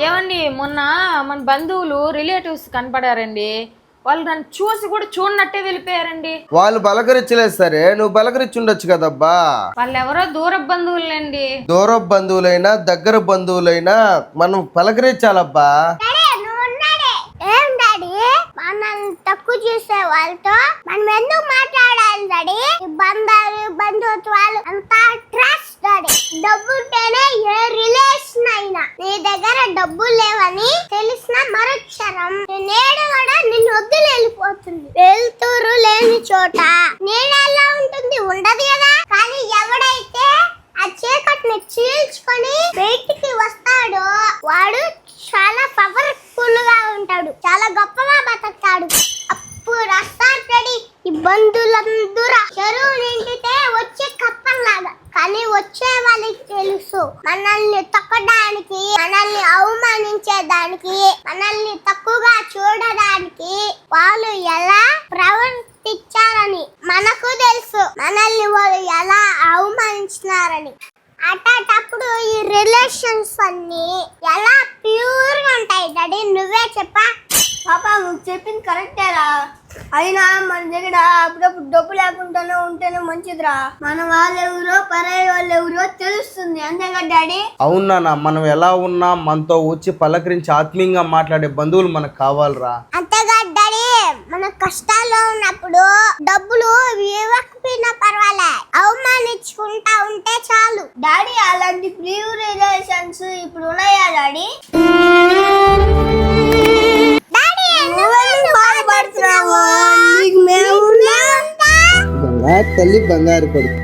ఏమండి మొన్న మన బంధువులు రిలేటివ్స్ కనపడారండి. వాళ్ళు నన్ను చూసి కూడా చూడనట్టే వెళ్ళిపోయారండి. వాళ్ళు పలకరించలేదు సరే, నువ్వు పలకరించి ఉండొచ్చు కదబ్బా. వాళ్ళు ఎవరో దూర బంధువులండి. దూర బంధువులైనా దగ్గర బంధువులైనా మనం పలకరించాలబ్బా. మనల్ని తక్కువ చేసే వాళ్ళతో మనం ఎందుకు మాట్లాడాలి డాడీ? బంధుత్వాలు అంతా ట్రస్ట్ డాడీ. డబ్బు ఉంటేనే ఏ రిలేషన్ అయినా. నీ దగ్గర డబ్బులు లేవని తెలిసిన మరుక్షరం నేడు కూడా నిన్ను వద్దులు వెళ్ళిపోతుంది. వెళ్తురు లేని చోట నేనెలా ఉంటుంది? ఉండదు కదా. కానీ ఎవడైతే ఆ చీకటిని చీల్చుకొని బయటికి వస్తాడో వాడు చాలా పవర్ఫుల్ గా ఉంటాడు, చాలా గొప్పగా బతుకుతాడు. అప్పుడు వస్తాడు ఈ బంధువులందరూ చెరువు నిండితే వచ్చే కప్పల్లాగా. కానీ వచ్చే వాళ్ళకి తెలుసు మనల్ని తొక్కడానికి, మనల్ని అవమానించేదానికి, మనల్ని తక్కువగా చూడడానికి వాళ్ళు ఎలా ప్రవర్తించారని మనకు తెలుసు. మనల్ని వాళ్ళు ఎలా అవమానించినారని. అటప్పుడు ఈ రిలేషన్స్ అన్ని ఎలా ప్యూర్ గా ఉంటాయి డాడీ? నువ్వే చెప్పా. పాపా నువ్వు చెప్పింది కరెక్టేరా. అయినా మన దగ్గర అప్పుడప్పుడు డబ్బు లేకుండానే ఉంటేనే మంచిదిరా. మన వాళ్ళెవరో పరాయి వాళ్ళెవరో తెలుస్తుంది, అంతేగా డాడీ? అవునా, మనం ఎలా ఉన్నా మనతో వచ్చి పలకరించి ఆత్మీయంగా మాట్లాడే బంధువులు మనకు కావాలరా. అంతేగా డాడీ. మన కష్టాల్లో ఉన్నప్పుడు డబ్బులు ఇవ్వకపోయినా పర్వాలే, అవమానించుకుంటా ఉంటే చాలు. డాడీ అలాంటి ప్యూర్ రిలేషన్స్ ఇప్పుడు ఉన్నాయా డాడీ? తల్లి బంగారు కొడుకు.